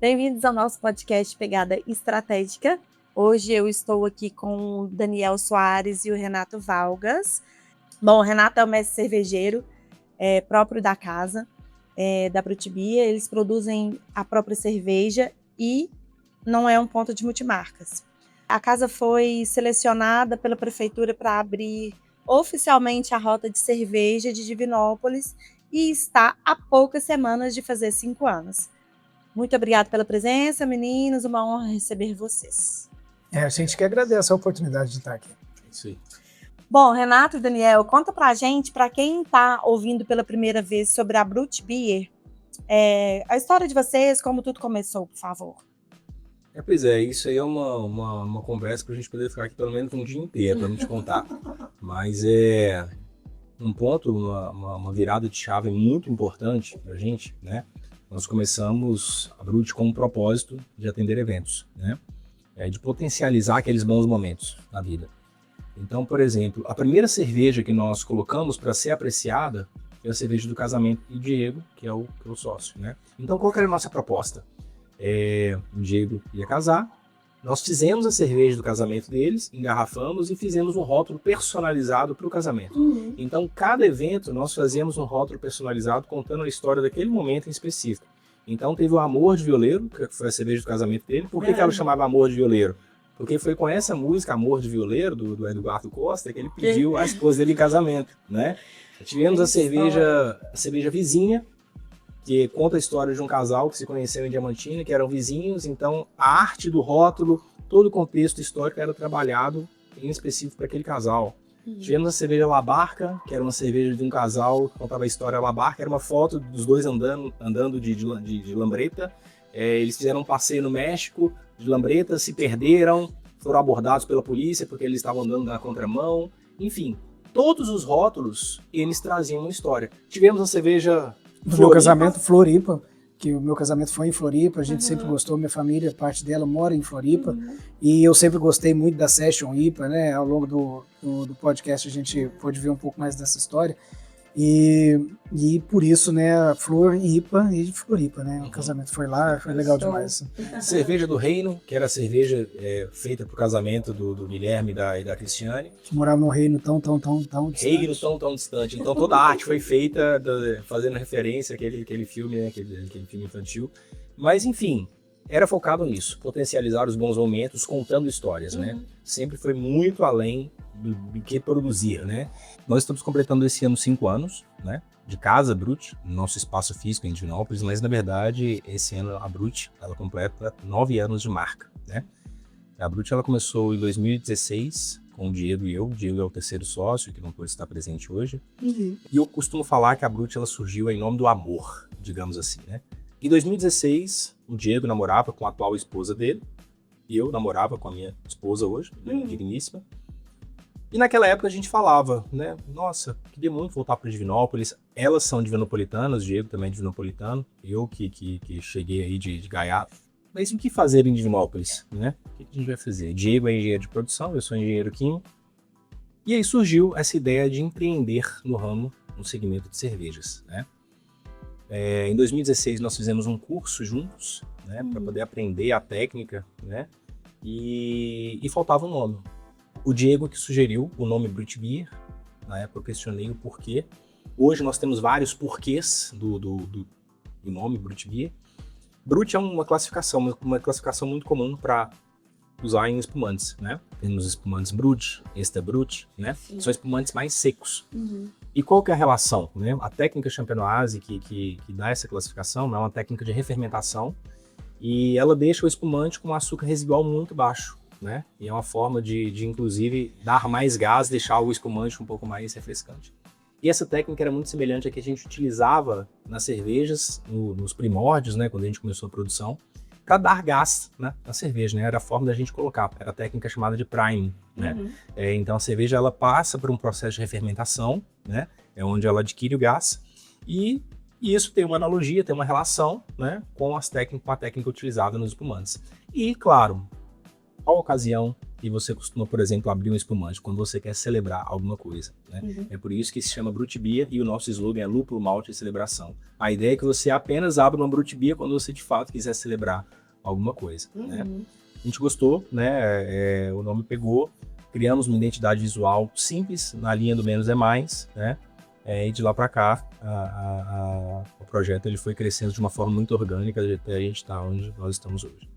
Bem-vindos ao nosso podcast Pegada Estratégica. Hoje eu estou aqui com o Daniel Soares e o Renato Valgas. Bom, o Renato é o mestre cervejeiro próprio da casa, da Brut Beer. Eles produzem a própria cerveja e não é um ponto de multimarcas. A casa foi selecionada pela prefeitura para abrir oficialmente a rota de cerveja de Divinópolis e está há poucas semanas de fazer 5 anos. Muito obrigada pela presença, meninos. Uma honra receber vocês. A gente que agradece a oportunidade de estar aqui. Sim. Bom, Renato e Daniel, conta pra gente, para quem está ouvindo pela primeira vez sobre a Brut Beer, a história de vocês, como tudo começou, por favor. Pois é, isso aí é uma conversa para a gente poder ficar aqui pelo menos um dia inteiro para não te contar. Mas é um ponto, uma virada de chave muito importante para a gente, né? Nós começamos a Brut com um propósito de atender eventos, né? De potencializar aqueles bons momentos na vida. Então, por exemplo, a primeira cerveja que nós colocamos para ser apreciada foi a cerveja do casamento do Diego, que é o sócio, né? Então, qual que era a nossa proposta? O Diego ia casar, nós fizemos a cerveja do casamento deles, engarrafamos e fizemos um rótulo personalizado para o casamento. Então, cada evento nós fazíamos um rótulo personalizado contando a história daquele momento em específico. Então, teve o Amor de Violeiro, que foi a cerveja do casamento dele. Por que ela chamava Amor de Violeiro? Porque foi com essa música, Amor de Violeiro, do Eduardo Costa, que ele pediu a esposa dele em casamento, né? Tivemos a cerveja Vizinha, que conta a história de um casal que se conheceu em Diamantina, que eram vizinhos. Então, a arte do rótulo, todo o contexto histórico era trabalhado em específico para aquele casal. Tivemos a cerveja La Barca, que era uma cerveja de um casal que contava a história. La Barca era uma foto dos dois andando de lambreta. Eles fizeram um passeio no México de lambreta, se perderam, foram abordados pela polícia porque eles estavam andando na contramão. Enfim, todos os rótulos, eles traziam uma história. Tivemos a cerveja do meu casamento, Floripa, que o meu casamento foi em Floripa, a gente sempre gostou, minha família, parte dela mora em Floripa, e eu sempre gostei muito da Session IPA, né? Ao longo do podcast a gente pôde ver um pouco mais dessa história, e por isso, né, Flor, IPA e Floripa, né? O casamento foi lá, foi legal demais. Cerveja do Reino, que era a cerveja feita para o casamento do Guilherme e da Cristiane. Que morava num reino tão distante. Reino tão distante. Então toda a arte foi feita fazendo referência àquele filme, né, aquele filme infantil. Mas enfim, era focado nisso, potencializar os bons momentos, contando histórias, né? Sempre foi muito além do que produzir, né? Nós estamos completando esse ano 5 anos, né? De casa, Brut, nosso espaço físico em Divinópolis, mas na verdade esse ano a Brut, ela completa 9 anos de marca, né? A Brut, ela começou em 2016 com o Diego e eu. O Diego é o terceiro sócio, que não pôde estar presente hoje. E eu costumo falar que a Brut, ela surgiu em nome do amor, digamos assim, né? Em 2016, o Diego namorava com a atual esposa dele, e eu namorava com a minha esposa hoje, digníssima. E naquela época a gente falava, né? Nossa, queria muito voltar para Divinópolis. Elas são divinopolitanas, o Diego também é divinopolitano. Eu que cheguei aí de Gaiato. Mas o que fazer em Divinópolis, né? O que a gente vai fazer? Diego é engenheiro de produção, eu sou engenheiro químico. E aí surgiu essa ideia de empreender no ramo, no segmento de cervejas, né? Em 2016 nós fizemos um curso juntos, né? Para poder aprender a técnica, né? E faltava um nome. O Diego que sugeriu o nome Brut Beer. Na época eu questionei o porquê. Hoje nós temos vários porquês do nome Brut Beer. Brut é uma classificação muito comum para usar em espumantes, né? Temos espumantes Brut, Extra Brut, né? São espumantes mais secos. E qual que é a relação, né? A técnica Champenoise que dá essa classificação é uma técnica de refermentação e ela deixa o espumante com um açúcar residual muito baixo, né? E é uma forma de inclusive, dar mais gás, deixar o espumante um pouco mais refrescante. E essa técnica era muito semelhante à que a gente utilizava nas cervejas, nos primórdios, né? Quando a gente começou a produção, para dar gás, né, na cerveja, né? Era a forma da gente colocar, era a técnica chamada de priming, né? Então a cerveja ela passa por um processo de refermentação, né? É onde ela adquire o gás e isso tem uma analogia, tem uma relação, né, com a técnica utilizada nos espumantes. E claro, qual ocasião, que você costuma, por exemplo, abrir um espumante quando você quer celebrar alguma coisa, né? É por isso que se chama Brut Beer e o nosso slogan é Lúpulo, Malte e Celebração. A ideia é que você apenas abra uma Brut Beer quando você de fato quiser celebrar alguma coisa, né? A gente gostou, né? O nome pegou, criamos uma identidade visual simples na linha do menos é mais, né? E de lá para cá, o projeto ele foi crescendo de uma forma muito orgânica até a gente estar onde nós estamos hoje.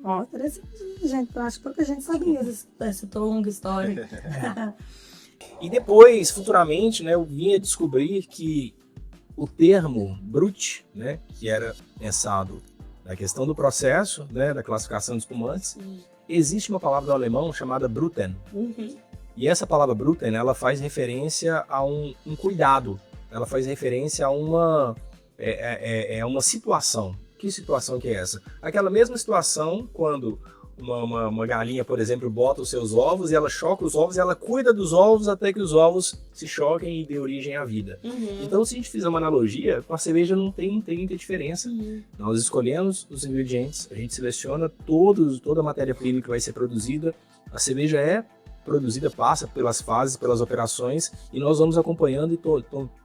Ó, interessante, gente. Eu acho que pouca gente sabia dessa longa história. E depois, futuramente, né, eu vim a descobrir que o termo Brut, né, que era pensado na questão do processo, né, da classificação de espumantes, existe uma palavra no alemão chamada Bruten. E essa palavra Bruten, ela faz referência a um cuidado, ela faz referência a uma situação. Que situação que é essa? Aquela mesma situação quando uma galinha, por exemplo, bota os seus ovos e ela choca os ovos e ela cuida dos ovos até que os ovos se choquem e dê origem à vida. Então, se a gente fizer uma analogia, com a cerveja não tem muita diferença. Nós escolhemos os ingredientes, a gente seleciona toda a matéria-prima que vai ser produzida. A cerveja é produzida, passa pelas fases, pelas operações, e nós vamos acompanhando e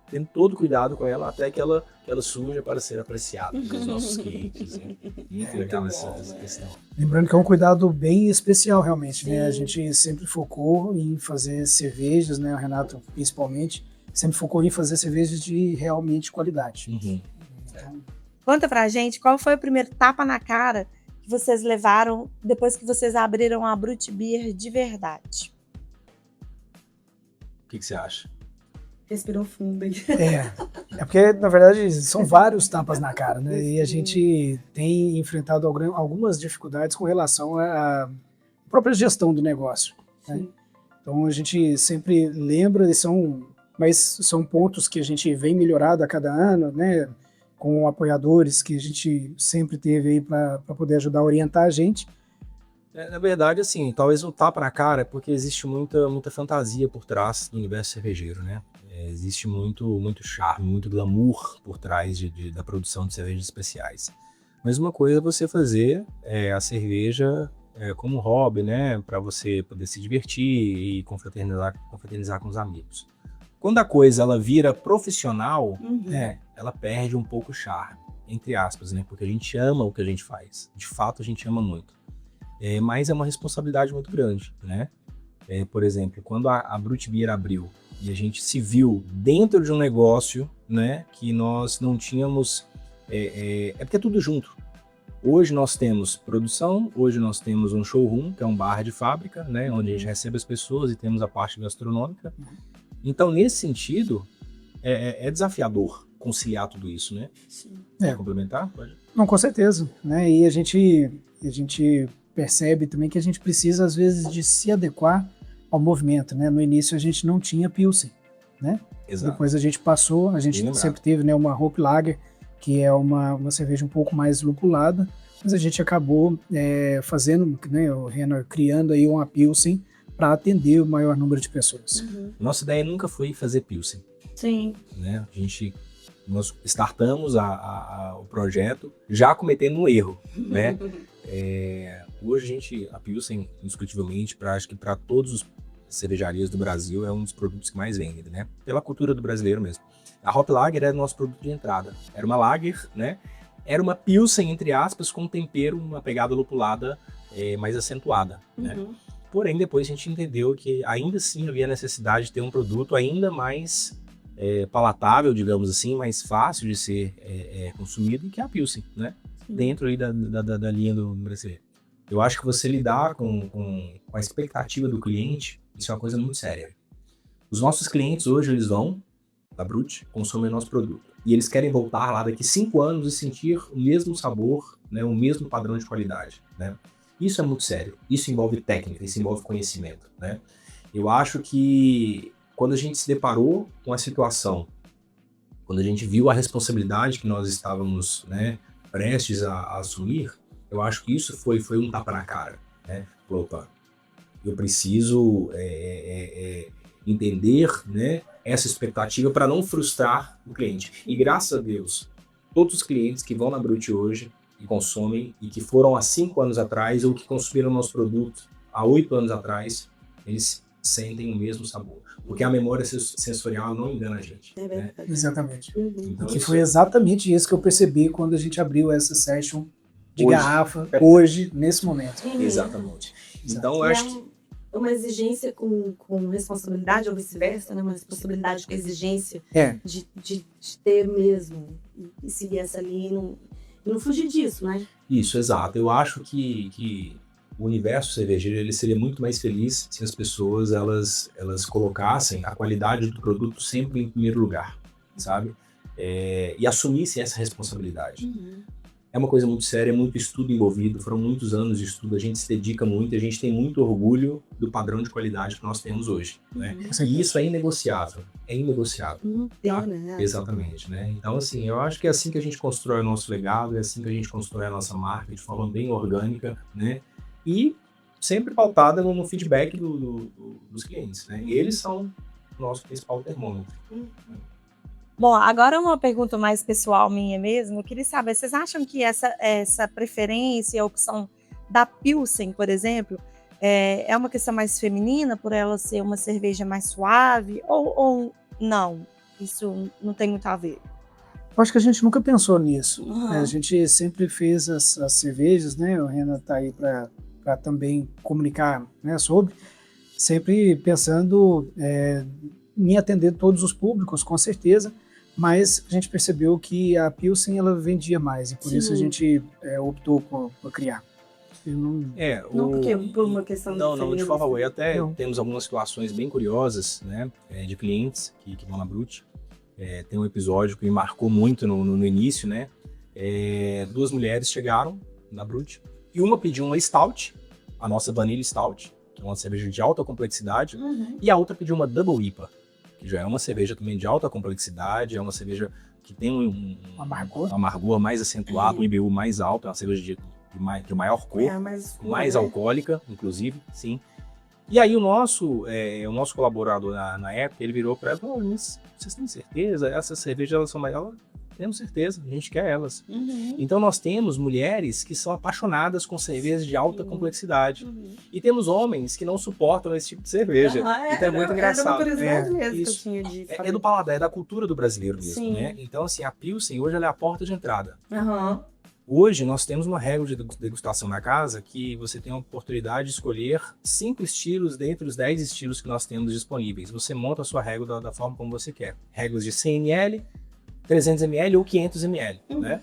tendo todo cuidado com ela até que ela surja para ser apreciada pelos nossos clientes. Muito legal essa questão. Lembrando que é um cuidado bem especial, realmente, né? A gente sempre focou em fazer cervejas, né? O Renato, principalmente, sempre focou em fazer cervejas de realmente qualidade. Conta pra gente qual foi o primeiro tapa na cara que vocês levaram depois que vocês abriram a Brut Beer de verdade. O que você acha? Respirou fundo aí. É porque, na verdade, são vários tapas na cara, né? E a gente tem enfrentado algumas dificuldades com relação à própria gestão do negócio, né? Então, a gente sempre lembra, mas são pontos que a gente vem melhorado a cada ano, né? Com apoiadores que a gente sempre teve aí para poder ajudar a orientar a gente. Na verdade, assim, talvez um tapa na cara é porque existe muita fantasia por trás do universo cervejeiro, né? Existe muito charme, muito glamour por trás da produção de cervejas especiais. Mas uma coisa é você fazer a cerveja como um hobby, né? Para você poder se divertir e confraternizar com os amigos. Quando a coisa ela vira profissional, ela perde um pouco o charme, entre aspas, né? Porque a gente ama o que a gente faz. De fato, a gente ama muito. Mas é uma responsabilidade muito grande, né? Por exemplo, quando a Brut Beer abriu e a gente se viu dentro de um negócio, né, que nós não tínhamos... porque é tudo junto. Hoje nós temos produção, hoje nós temos um showroom, que é um bar de fábrica, né, onde a gente recebe as pessoas e temos a parte gastronômica. Então, nesse sentido, é desafiador conciliar tudo isso, né? Sim. Quer complementar? Pode. Não, com certeza, né? E a gente percebe também que a gente precisa, às vezes, de se adequar ao movimento, né? No início a gente não tinha Pilsen, né? Exato. Depois a gente passou, a gente sempre teve, né, uma Hope Lager, que é uma cerveja um pouco mais lupulada, mas a gente acabou fazendo, né, o Renner criando aí uma Pilsen para atender o maior número de pessoas. Nossa ideia nunca foi fazer Pilsen. Sim. Né? Nós startamos o projeto já cometendo um erro, né? Hoje a Pilsen, indiscutivelmente, acho que para todas as cervejarias do Brasil é um dos produtos que mais vendem, né? Pela cultura do brasileiro mesmo. A Hop Lager era o nosso produto de entrada. Era uma Lager, né? Era uma Pilsen, entre aspas, com tempero, uma pegada lupulada mais acentuada, né? Porém, depois a gente entendeu que ainda assim havia necessidade de ter um produto ainda mais palatável, digamos assim, mais fácil de ser consumido, que é a Pilsen, né? Dentro aí da linha do brasileiro. Eu acho que você lidar com a expectativa do cliente, isso é uma coisa muito séria. Os nossos clientes hoje, eles vão da Brut, consomem nosso produto. E eles querem voltar lá daqui 5 anos e sentir o mesmo sabor, né, o mesmo padrão de qualidade, né? Isso é muito sério. Isso envolve técnica, isso envolve conhecimento, né? Eu acho que quando a gente se deparou com a situação, quando a gente viu a responsabilidade que nós estávamos, né, prestes a assumir, eu acho que isso foi um tapa na cara, né? Opa, eu preciso entender, né, essa expectativa para não frustrar o cliente. E graças a Deus, todos os clientes que vão na Brut hoje e consomem, e que foram há 5 anos atrás ou que consumiram nosso produto há 8 anos atrás, eles sentem o mesmo sabor. Porque a memória sensorial não engana a gente. É verdade. Né? Exatamente. Então, Que isso- foi exatamente isso que eu percebi quando a gente abriu essa session de Hoje. garrafa, hoje, nesse momento. Exatamente. Então, eu E acho é que uma exigência com responsabilidade, ou vice-versa, né? Uma responsabilidade com exigência de ter mesmo e seguir essa linha e não fugir disso, né? isso, exato. Eu acho que o universo cervejeiro ele seria muito mais feliz se as pessoas elas colocassem a qualidade do produto sempre em primeiro lugar, sabe? E assumissem essa responsabilidade. É uma coisa muito séria, é muito estudo envolvido, foram muitos anos de estudo, a gente se dedica muito, a gente tem muito orgulho do padrão de qualidade que nós temos hoje, né? E isso é inegociável, tá? Né? Exatamente, né? Então, assim, eu acho que é assim que a gente constrói o nosso legado, é assim que a gente constrói a nossa marca de forma bem orgânica, né? E sempre pautada no feedback dos clientes, né? Eles são o nosso principal termômetro. Bom, agora uma pergunta mais pessoal minha mesmo. Eu queria saber, vocês acham que essa preferência, a opção da Pilsen, por exemplo, é uma questão mais feminina, por ela ser uma cerveja mais suave, ou não? Isso não tem muito a ver. Eu acho que a gente nunca pensou nisso. Uhum. A gente sempre fez as cervejas, né? O Renan está aí para também comunicar, né, sobre, sempre pensando em atender todos os públicos, com certeza, mas a gente percebeu que a Pilsen ela vendia mais, e por isso a gente optou por criar. Não porque por uma questão de Não, de forma alguma. Até Não. temos algumas situações bem curiosas, né, de clientes que vão na Brut. Tem um episódio que me marcou muito no início, né? 2 mulheres chegaram na Brut e uma pediu uma Stout, a nossa Vanilla Stout, que é uma cerveja de alta complexidade, e a outra pediu uma Double IPA, que já é uma cerveja também de alta complexidade, é uma cerveja que tem um amargor mais acentuado, um IBU mais alto, é uma cerveja de maior cor, mais alcoólica, inclusive, sim. E aí o nosso colaborador na época, ele virou para ela e falou: mas vocês têm certeza? Essas cervejas elas são maiores? Temos certeza, a gente quer elas. Então nós temos mulheres que são apaixonadas com cervejas de alta complexidade. E temos homens que não suportam esse tipo de cerveja. Então é muito engraçado. Era uma curiosidade mesmo que eu Isso. tinha de É do paladar, é da cultura do brasileiro mesmo, Sim. né? Então assim, a Pilsen hoje ela é a porta de entrada. Uhum. Hoje nós temos uma regra de degustação na casa que você tem a oportunidade de escolher 5 estilos dentre os 10 estilos que nós temos disponíveis. Você monta a sua régua da forma como você quer. Regras de 100 ml, 300 ml ou 500 ml, né?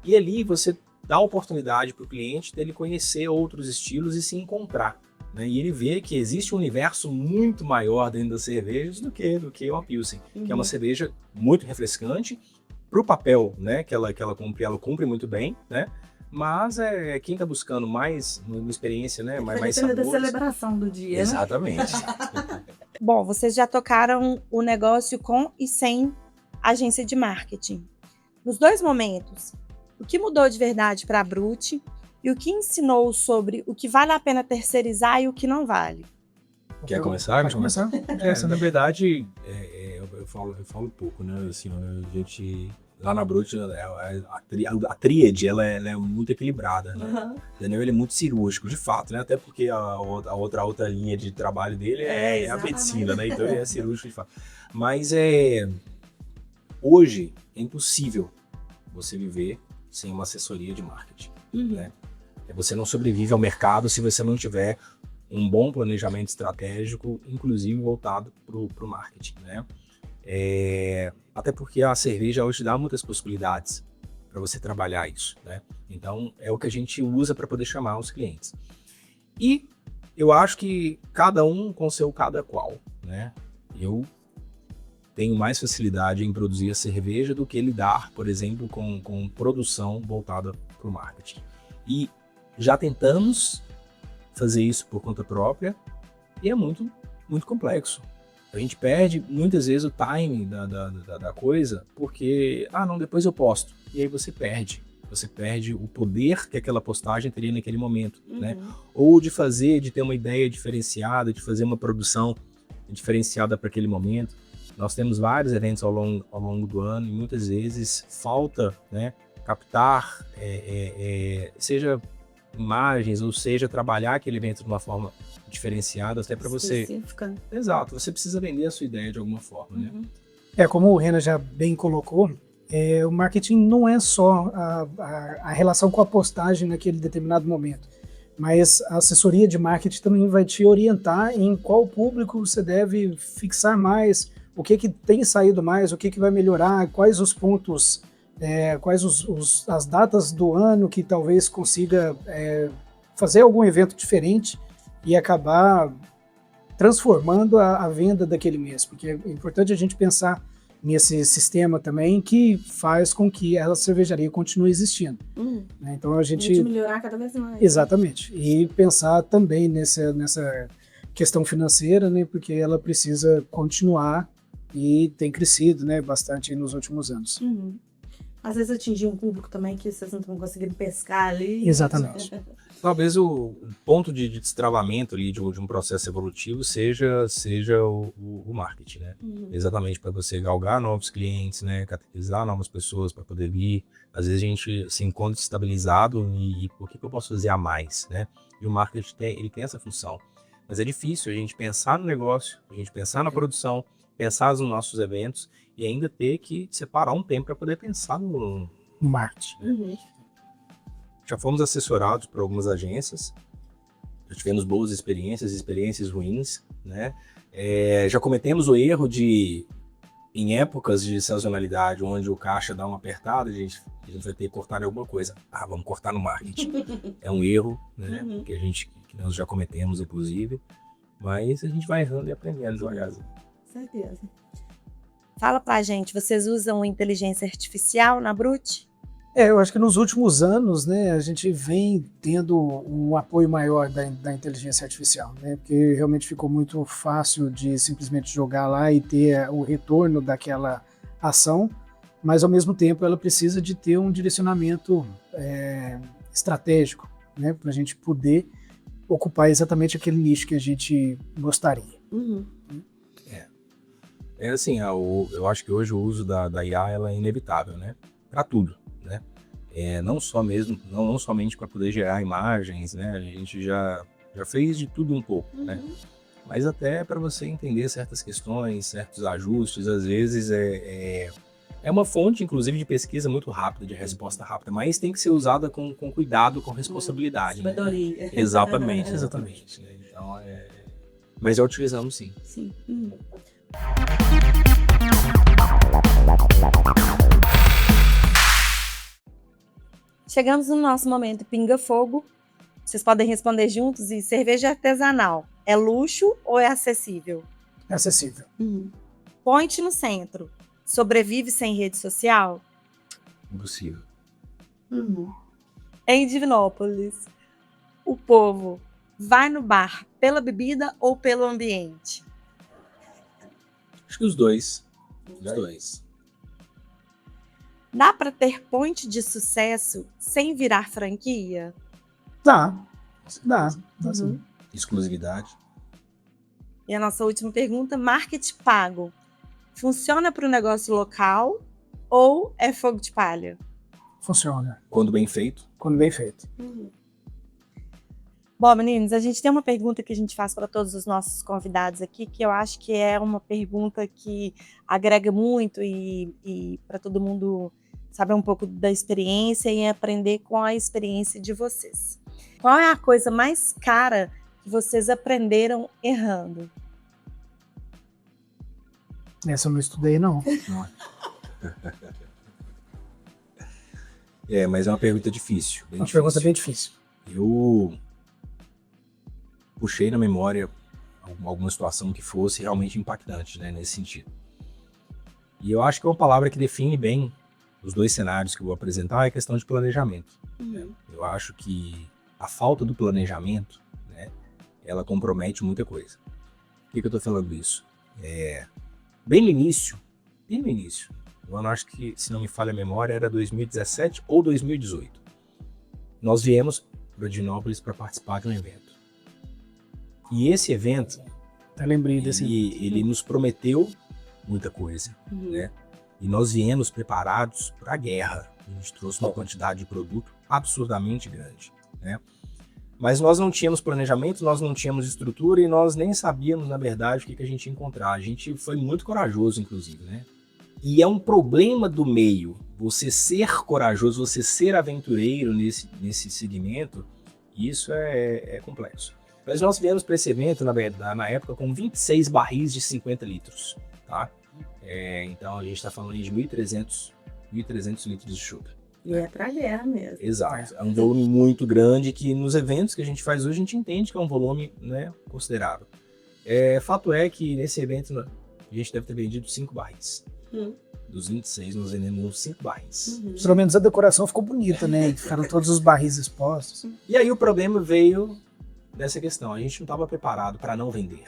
E ali você dá a oportunidade para o cliente dele conhecer outros estilos e se encontrar, né? E ele vê que existe um universo muito maior dentro das cervejas do que uma Pilsen, que é uma cerveja muito refrescante, para o papel, né, que ela cumpre muito bem, né? Mas quem está buscando mais uma experiência, né, mais Depende da sabores. celebração do dia, né? Exatamente. Bom, vocês já tocaram o negócio com e sem agência de marketing. Nos 2 momentos, o que mudou de verdade para a Brut e o que ensinou sobre o que vale a pena terceirizar e o que não vale? Quer começar? Pode começar. Na verdade, eu falo pouco, né? Assim, a gente lá na Brut, a tríade, ela é muito equilibrada, né? O Daniel ele é muito cirúrgico, de fato, né? Até porque a outra linha de trabalho dele é a medicina, né? Então ele é cirúrgico de fato. Mas hoje é impossível você viver sem uma assessoria de marketing, né? Você não sobrevive ao mercado se você não tiver um bom planejamento estratégico, inclusive voltado para o marketing, né? Até porque a cerveja hoje dá muitas possibilidades para você trabalhar isso, né? Então é o que a gente usa para poder chamar os clientes. E eu acho que cada um com seu cada qual, né? Eu tenho mais facilidade em produzir a cerveja do que lidar, por exemplo, com produção voltada para o marketing. E já tentamos fazer isso por conta própria e é muito, muito complexo. A gente perde muitas vezes o time da coisa porque, não, depois eu posto. E aí você perde. Você perde o poder que aquela postagem teria naquele momento, né? Ou de ter uma ideia diferenciada, de fazer uma produção diferenciada para aquele momento. Nós temos vários eventos ao longo do ano e muitas vezes falta, né, captar, seja imagens, ou seja, trabalhar aquele evento de uma forma diferenciada, até para você... Específica. Exato, você precisa vender a sua ideia de alguma forma, né? Como o Renan já bem colocou, o marketing não é só a relação com a postagem naquele determinado momento, mas a assessoria de marketing também vai te orientar em qual público você deve fixar mais, o que tem saído mais, o que vai melhorar, quais os pontos, quais as datas do ano que talvez consiga fazer algum evento diferente e acabar transformando a venda daquele mês, porque é importante a gente pensar nesse sistema também que faz com que a cervejaria continue existindo. Né? Então a gente melhorar cada vez mais. Exatamente. E pensar também nessa questão financeira, né? Porque ela precisa continuar e tem crescido, né, bastante nos últimos anos. Às vezes atingir um público também que vocês não estão conseguindo pescar ali. Exatamente. Talvez o ponto de destravamento ali de um processo evolutivo seja o marketing, né? Exatamente para você galgar novos clientes, né? Catequizar novas pessoas para poder vir. Às vezes a gente se encontra estabilizado e por que eu posso fazer a mais, né? E o marketing ele tem essa função. Mas é difícil a gente pensar no negócio, a gente pensar na produção, pensar nos nossos eventos e ainda ter que separar um tempo para poder pensar no marketing. Né? Já fomos assessorados por algumas agências, já tivemos boas experiências ruins, né? Já cometemos o erro de, em épocas de sazonalidade, onde o caixa dá uma apertada, a gente vai ter que cortar em alguma coisa. Vamos cortar no marketing. É um erro, né? Que nós já cometemos, inclusive, mas a gente vai errando e aprendendo devagarzinho. Certeza. Fala pra gente, vocês usam inteligência artificial na Brut? Eu acho que nos últimos anos, né, a gente vem tendo um apoio maior da inteligência artificial, né, porque realmente ficou muito fácil de simplesmente jogar lá e ter o retorno daquela ação, mas ao mesmo tempo ela precisa de ter um direcionamento estratégico, né, para a gente poder ocupar exatamente aquele nicho que a gente gostaria. Assim, eu acho que hoje o uso da IA ela é inevitável, né, para tudo. Né? Não somente para poder gerar imagens, né? A gente já fez de tudo um pouco, né? Mas até para você entender certas questões, certos ajustes, às vezes é uma fonte, inclusive, de pesquisa muito rápida, de resposta rápida, mas tem que ser usada com cuidado, com responsabilidade. Sabedoria. Né? Exatamente. Né? Então, mas já utilizamos sim. Sim. Chegamos no nosso momento Pinga Fogo. Vocês podem responder juntos. E cerveja artesanal, é luxo ou é acessível? É acessível. Point no centro, sobrevive sem rede social? Impossível. Em Divinópolis, o povo vai no bar pela bebida ou pelo ambiente? Acho que os dois. Os dois. Dá para ter point de sucesso sem virar franquia? Dá sim. Exclusividade. E a nossa última pergunta, marketing pago. Funciona para o negócio local ou é fogo de palha? Funciona. Quando bem feito. Bom, meninos, a gente tem uma pergunta que a gente faz para todos os nossos convidados aqui, que eu acho que é uma pergunta que agrega muito e para todo mundo saber um pouco da experiência e aprender com a experiência de vocês. Qual é a coisa mais cara que vocês aprenderam errando? Essa eu não estudei, não. Mas é uma pergunta difícil. Pergunta bem difícil. Eu puxei na memória alguma situação que fosse realmente impactante, né, nesse sentido. E eu acho que uma palavra que define bem os dois cenários que eu vou apresentar é a questão de planejamento. Eu acho que a falta do planejamento, né, ela compromete muita coisa. Por que eu estou falando isso? Bem no início, eu acho que, se não me falha a memória, era 2017 ou 2018. Nós viemos para Divinópolis para participar de um evento. E esse evento, Até lembrei desse. ele nos prometeu muita coisa, né? E nós viemos preparados para a guerra. A gente trouxe uma quantidade de produto absurdamente grande, né? Mas nós não tínhamos planejamento, nós não tínhamos estrutura e nós nem sabíamos, na verdade, o que a gente ia encontrar. A gente foi muito corajoso, inclusive, né? E é um problema do meio, você ser corajoso, você ser aventureiro nesse segmento, isso é complexo. Mas nós viemos para esse evento, na época, com 26 barris de 50 litros, tá? Então a gente está falando de 1.300 litros de chopp. E é pra guerra mesmo. Exato. É um volume muito grande que nos eventos que a gente faz hoje, a gente entende que é um volume, né, considerável. Fato é que nesse evento a gente deve ter vendido 5 barris. Dos 26, nós vendemos 5 barris. Pelo menos a decoração ficou bonita, né? Ficaram todos os barris expostos. E aí o problema veio dessa questão. A gente não estava preparado para não vender.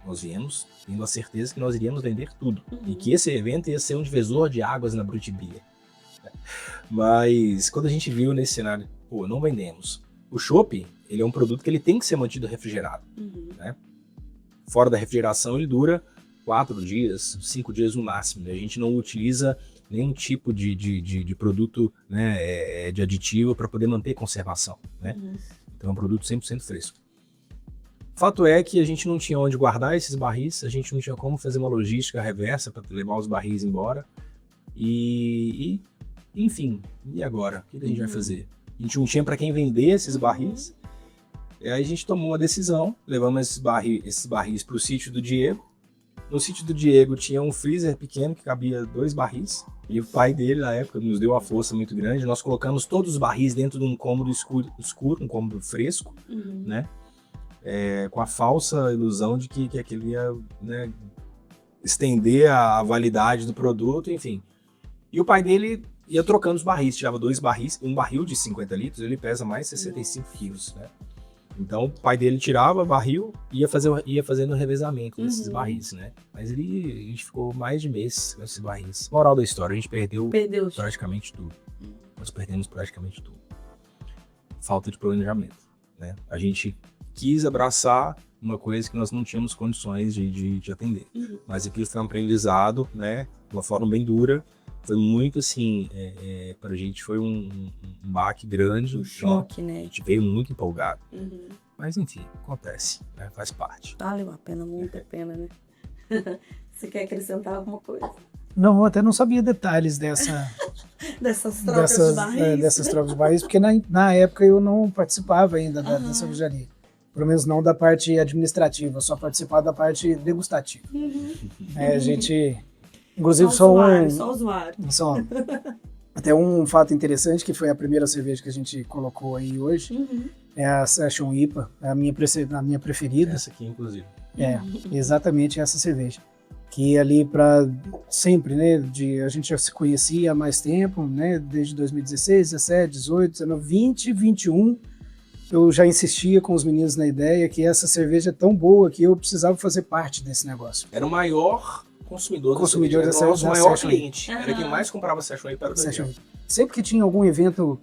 Nós viemos tendo a certeza que nós iríamos vender tudo. E que esse evento ia ser um divisor de águas na Brutibia. Mas quando a gente viu nesse cenário, não vendemos. O chopp, ele é um produto que ele tem que ser mantido refrigerado. Né? Fora da refrigeração, ele dura 4 dias, 5 dias no máximo. Né? A gente não utiliza nenhum tipo de produto, né, de aditivo para poder manter conservação. Né? Então é um produto 100% fresco. Fato é que a gente não tinha onde guardar esses barris, a gente não tinha como fazer uma logística reversa para levar os barris embora. Enfim, e agora? O que a gente vai fazer? A gente não tinha para quem vender esses barris. E aí a gente tomou uma decisão, levamos esses barris para o sítio do Diego. No sítio do Diego tinha um freezer pequeno que cabia 2 barris. E o pai dele, na época, nos deu uma força muito grande. Nós colocamos todos os barris dentro de um cômodo escuro, um cômodo fresco, né? Com a falsa ilusão de que aquilo ia, né, estender a validade do produto, enfim. E o pai dele ia trocando os barris, tirava 2 barris, um barril de 50 litros, ele pesa mais 65 quilos, né? Então o pai dele tirava barril e ia fazendo o revezamento desses barris, né? Mas a gente ficou mais de mês com esses barris. Moral da história, a gente perdeu praticamente tudo. Nós perdemos praticamente tudo. Falta de planejamento, né? A gente quis abraçar uma coisa que nós não tínhamos condições de atender. Mas aquilo foi um aprendizado, né? De uma forma bem dura. Foi muito assim, pra gente foi um baque grande. Um choque, né? A gente veio muito empolgado. Mas enfim, acontece, né? Faz parte. Valeu a pena, muito a pena, né? Você quer acrescentar alguma coisa? Não, eu até não sabia detalhes dessas trocas de barris. Dessas trocas de barris, porque na época eu não participava ainda da cervejaria. Pelo menos não da parte administrativa, só participava da parte degustativa. A gente... Inclusive só usuário. Até um fato interessante, que foi a primeira cerveja que a gente colocou aí hoje, é a Session IPA, a minha preferida. Essa aqui, inclusive. Exatamente essa cerveja. Que ali para sempre, né, a gente já se conhecia há mais tempo, né, desde 2016, 17, 18, 19, 20, 21, eu já insistia com os meninos na ideia que essa cerveja é tão boa que eu precisava fazer parte desse negócio. Era o maior consumidor da cerveja, nosso maior cliente. Era quem mais comprava Session IPA para o Daniel. Sempre que tinha algum evento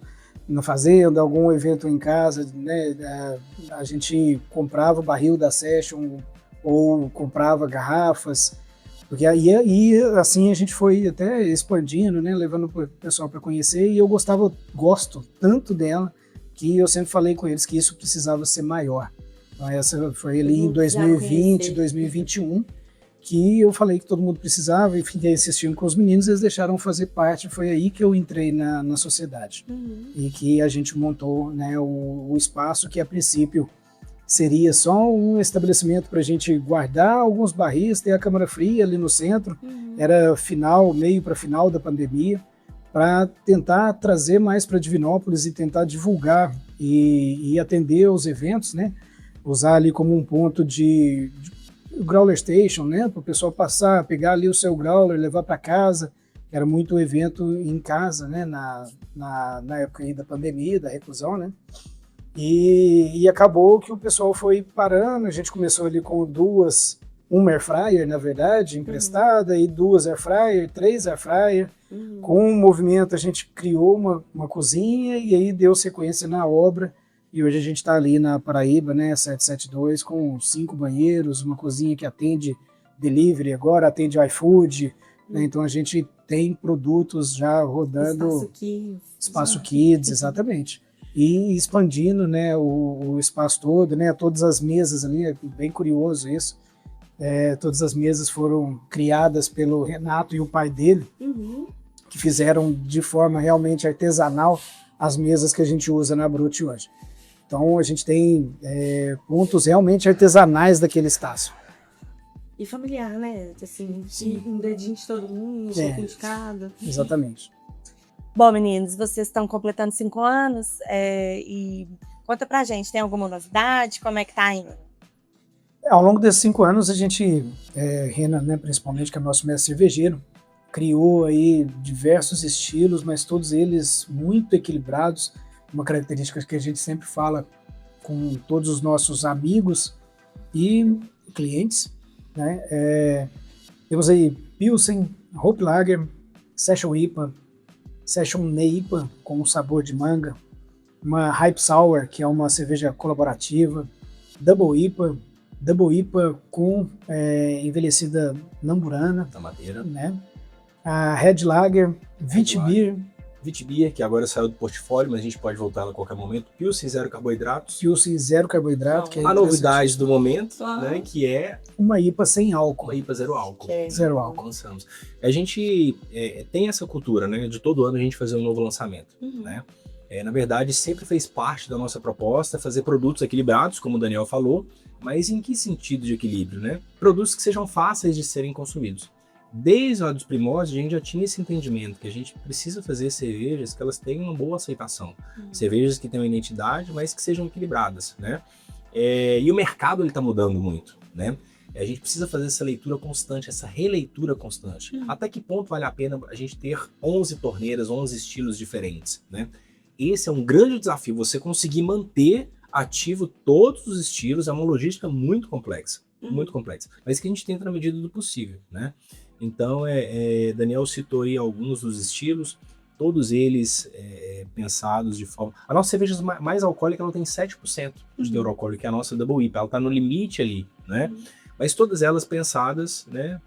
na fazenda, algum evento em casa, né, a gente comprava o barril da Session ou comprava garrafas, porque aí assim a gente foi até expandindo, né, levando o pessoal para conhecer, e eu gosto tanto dela que eu sempre falei com eles que isso precisava ser maior. Então essa foi ali em 2020, 2021, que eu falei que todo mundo precisava, e fiquei insistindo com os meninos, eles deixaram fazer parte. Foi aí que eu entrei na sociedade. E que a gente montou, né, o espaço que a princípio seria só um estabelecimento para a gente guardar alguns barris, ter a câmara fria ali no centro. Era meio para final da pandemia, para tentar trazer mais para Divinópolis e tentar divulgar e atender os eventos, né? Usar ali como um ponto de Growler Station, né? Para o pessoal passar, pegar ali o seu growler, levar para casa. Era muito evento em casa, né? Na época aí da pandemia, da reclusão, né? E acabou que o pessoal foi parando. A gente começou ali com uma air fryer, na verdade, emprestada, e 2 air fryer, 3 air fryer. Com o movimento a gente criou uma cozinha e aí deu sequência na obra. E hoje a gente está ali na Paraíba, né, 772, com 5 banheiros, uma cozinha que atende delivery agora, atende iFood, né, então a gente tem produtos já rodando. Espaço Kids. Espaço Kids, exatamente. e expandindo, né, o espaço todo, né, todas as mesas ali, é bem curioso isso. Todas as mesas foram criadas pelo Renato e o pai dele, que fizeram de forma realmente artesanal as mesas que a gente usa na Brute hoje. Então a gente tem pontos realmente artesanais daquele Estácio. E familiar, né? Assim, Sim. um dedinho de todo mundo, um pouquinho de cada. Exatamente. Bom, meninos, vocês estão completando 5 anos e conta pra gente, tem alguma novidade? Como é que tá indo? Ao longo desses 5 anos, a gente, Renan, né, principalmente, que é nosso mestre cervejeiro, criou aí diversos estilos, mas todos eles muito equilibrados. Uma característica que a gente sempre fala com todos os nossos amigos e clientes, né? Temos aí Pilsen, Hope Lager, Session IPA, Session NEIPA com um sabor de manga, uma Hype Sour, que é uma cerveja colaborativa, Double IPA com envelhecida namburana, Da madeira. né? A Red Lager, Witbier, Witbier, que agora saiu do portfólio, mas a gente pode voltar a qualquer momento. Pilsen, zero carboidratos. Pilsen zero carboidrato, que é A novidade do momento, Ah. né, que é uma IPA sem álcool. uma IPA zero álcool. Zero álcool. Lançamos. A gente tem essa cultura, né, de todo ano a gente fazer um novo lançamento, né? Na verdade, sempre fez parte da nossa proposta fazer produtos equilibrados, como o Daniel falou, mas em que sentido de equilíbrio, né? Produtos que sejam fáceis de serem consumidos. Desde lá dos primórdios, a gente já tinha esse entendimento que a gente precisa fazer cervejas que elas tenham uma boa aceitação. Cervejas que tenham identidade, mas que sejam equilibradas, né? E o mercado está mudando muito, né? A gente precisa fazer essa leitura constante, essa releitura constante. Até que ponto vale a pena a gente ter 11 torneiras, 11 estilos diferentes, né? Esse é um grande desafio, você conseguir manter ativo todos os estilos, é uma logística muito complexa, mas que a gente tenta na medida do possível, né? Então, Daniel citou aí alguns dos estilos, todos eles pensados de forma... A nossa cerveja mais alcoólica, ela tem 7% de teor alcoólico, que é a nossa Double IPA, ela está no limite ali, né? Mas todas elas pensadas, né,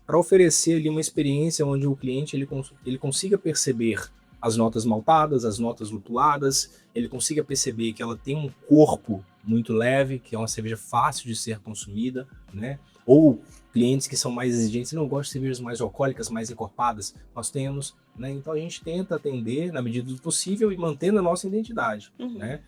para oferecer ali uma experiência onde o cliente ele consiga perceber as notas maltadas, as notas lupuladas, ele consiga perceber que ela tem um corpo muito leve, que é uma cerveja fácil de ser consumida, né? Ou clientes que são mais exigentes, não gostam de cervejas mais alcoólicas, mais encorpadas, nós temos, né? Então a gente tenta atender na medida do possível e mantendo a nossa identidade, né?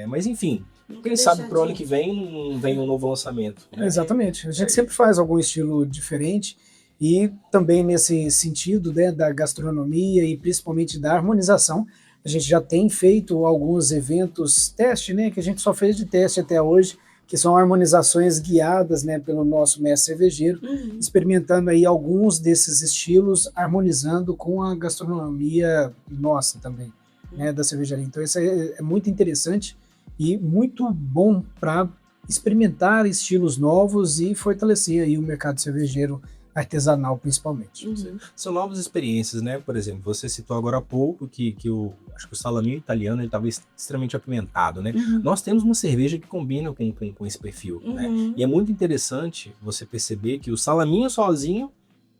Mas enfim, quem sabe pro ano que vem não vem um novo lançamento, né? Exatamente, a gente sempre faz algum estilo diferente e também nesse sentido, né, da gastronomia e principalmente da harmonização, a gente já tem feito alguns eventos teste, né, que a gente só fez de teste até hoje, que são harmonizações guiadas, né, pelo nosso mestre cervejeiro, experimentando aí alguns desses estilos, harmonizando com a gastronomia nossa também, né, da cervejaria. Então isso é muito interessante e muito bom para experimentar estilos novos e fortalecer aí o mercado cervejeiro artesanal, principalmente. São novas experiências, né? Por exemplo, você citou agora há pouco que acho que o salaminho italiano ele estava extremamente apimentado, né? Nós temos uma cerveja que combina com esse perfil, né? E é muito interessante você perceber que o salaminho sozinho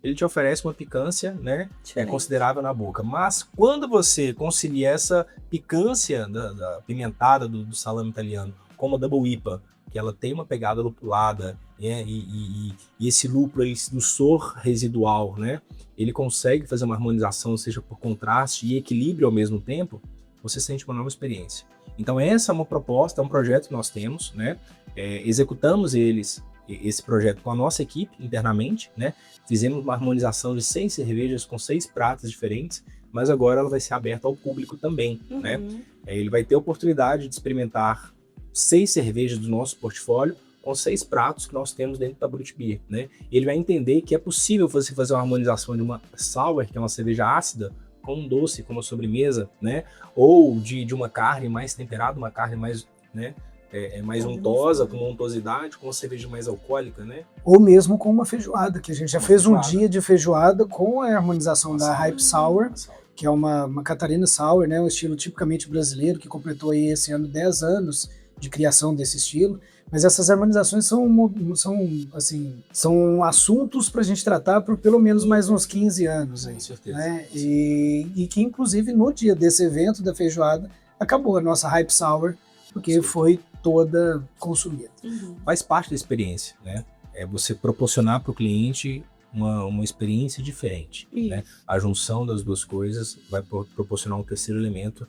ele te oferece uma picância, né? Considerável na boca. Mas quando você concilia essa picância da apimentada do salame italiano com a Double IPA, que ela tem uma pegada lupulada, né? E esse lúpulo, esse dulçor residual, né? Ele consegue fazer uma harmonização, seja por contraste e equilíbrio ao mesmo tempo, você sente uma nova experiência. Então essa é uma proposta, é um projeto que nós temos, né? Executamos esse projeto com a nossa equipe internamente, né? Fizemos uma harmonização de 6 cervejas com 6 pratas diferentes, mas agora ela vai ser aberta ao público também, né? Ele vai ter a oportunidade de experimentar 6 cervejas do nosso portfólio com 6 pratos que nós temos dentro da Brute Beer, né? Ele vai entender que é possível você fazer uma harmonização de uma sour, que é uma cerveja ácida, com um doce, com uma sobremesa, né? Ou de uma carne mais temperada, uma carne mais, né? Mais untosa, com uma untosidade, com uma cerveja mais alcoólica, né? Ou mesmo com uma feijoada, que a gente já fez um dia de feijoada com a harmonização da Hype Sour, que é uma Catarina Sour, né? Um estilo tipicamente brasileiro, que completou aí esse ano 10 anos de criação desse estilo, mas essas harmonizações são assuntos para a gente tratar por pelo menos mais uns 15 anos. Aí, com certeza. Né? E que, inclusive, no dia desse evento da feijoada, acabou a nossa Hype Sour, porque foi toda consumida. Faz parte da experiência, né? É você proporcionar para o cliente uma experiência diferente, né? A junção das duas coisas vai proporcionar um terceiro elemento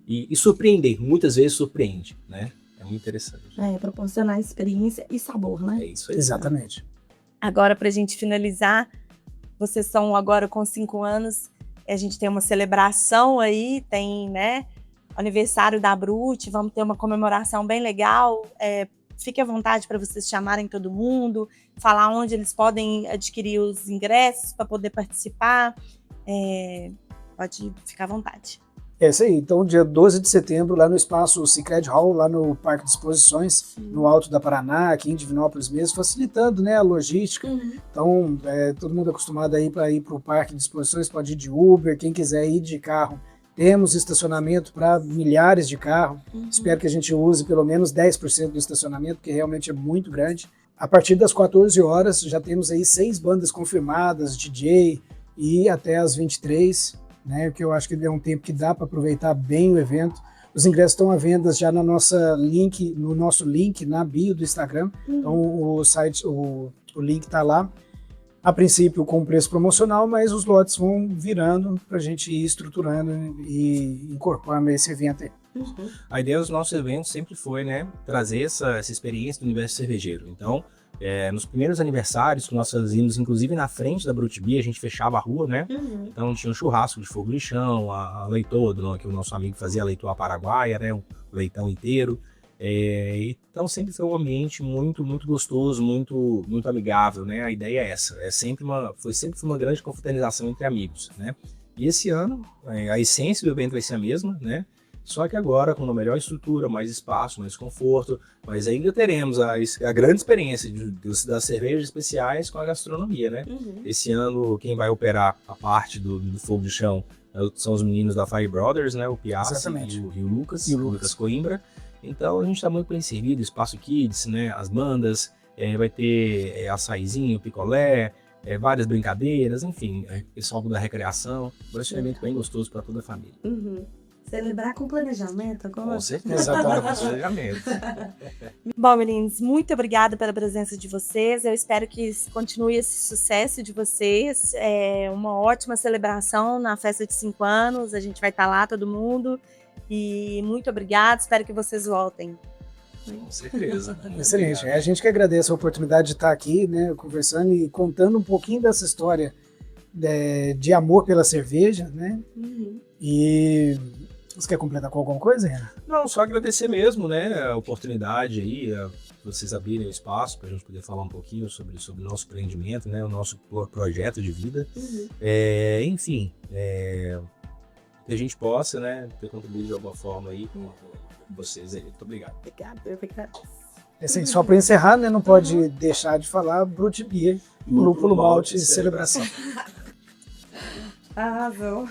e surpreender, muitas vezes surpreende, né? É muito interessante. Proporcionar experiência e sabor, né? É isso aí. Exatamente. Agora, para a gente finalizar, vocês são agora com 5 anos, a gente tem uma celebração aí, tem, né, aniversário da Brut, vamos ter uma comemoração bem legal. Fique à vontade para vocês chamarem todo mundo, falar onde eles podem adquirir os ingressos para poder participar. Pode ficar à vontade. É isso aí. Então, dia 12 de setembro, lá no espaço Sicredi Hall, lá no Parque de Exposições, no Alto da Paraná, aqui em Divinópolis mesmo, facilitando, né, a logística. Então, todo mundo acostumado aí para ir para o Parque de Exposições, pode ir de Uber, quem quiser ir de carro. Temos estacionamento para milhares de carros. Espero que a gente use pelo menos 10% do estacionamento, porque realmente é muito grande. A partir das 14 horas, já temos aí 6 bandas confirmadas, DJ, e até as 23, né, que eu acho que é um tempo que dá para aproveitar bem o evento. Os ingressos estão à venda já no nosso link na bio do Instagram. Então o link está lá. A princípio com preço promocional, mas os lotes vão virando para a gente ir estruturando e incorporando esse evento aí. A ideia dos nossos eventos sempre foi, né, trazer essa experiência do universo cervejeiro. Então, nos primeiros aniversários que nós fazíamos, inclusive na frente da Brut Beer, a gente fechava a rua, né? Então tinha um churrasco de fogo de chão, a leitoa, que o nosso amigo fazia a leitoa paraguaia, né? O leitão inteiro. Então sempre foi um ambiente muito, muito gostoso, muito, muito amigável, né? A ideia é essa, foi sempre uma grande confraternização entre amigos, né? E esse ano, a essência do evento vai ser a mesma, né? Só que agora com uma melhor estrutura, mais espaço, mais conforto, mas ainda teremos a grande experiência das cervejas especiais com a gastronomia, né? Esse ano quem vai operar a parte do fogo de chão são os meninos da Fire Brothers, né? O Piazza e o Lucas Coimbra. Então a gente está muito bem servido, espaço kids, né? As bandas, vai ter açaizinho, picolé, várias brincadeiras, enfim, pessoal da recreação. Vai ser um evento bem gostoso para toda a família. Celebrar com planejamento agora? Com certeza, com planejamento. Bom, meninos, muito obrigada pela presença de vocês. Eu espero que continue esse sucesso de vocês. É uma ótima celebração na festa de 5 anos. A gente vai estar lá, todo mundo. E muito obrigada, espero que vocês voltem. Com certeza. Excelente. A gente que agradece a oportunidade de estar aqui, né, conversando e contando um pouquinho dessa história de amor pela cerveja, né? E você quer completar com alguma coisa, Renan? Não, só agradecer mesmo, né, a oportunidade aí, vocês abrirem o espaço para a gente poder falar um pouquinho sobre o nosso empreendimento, né, o nosso projeto de vida. Enfim, que a gente possa, né, ter contribuído de alguma forma aí com vocês aí. Muito obrigado. Obrigada. Assim, só para encerrar, né, não pode deixar de falar Brut Beer, Lúpulo Malte e Celebração. Arrasou.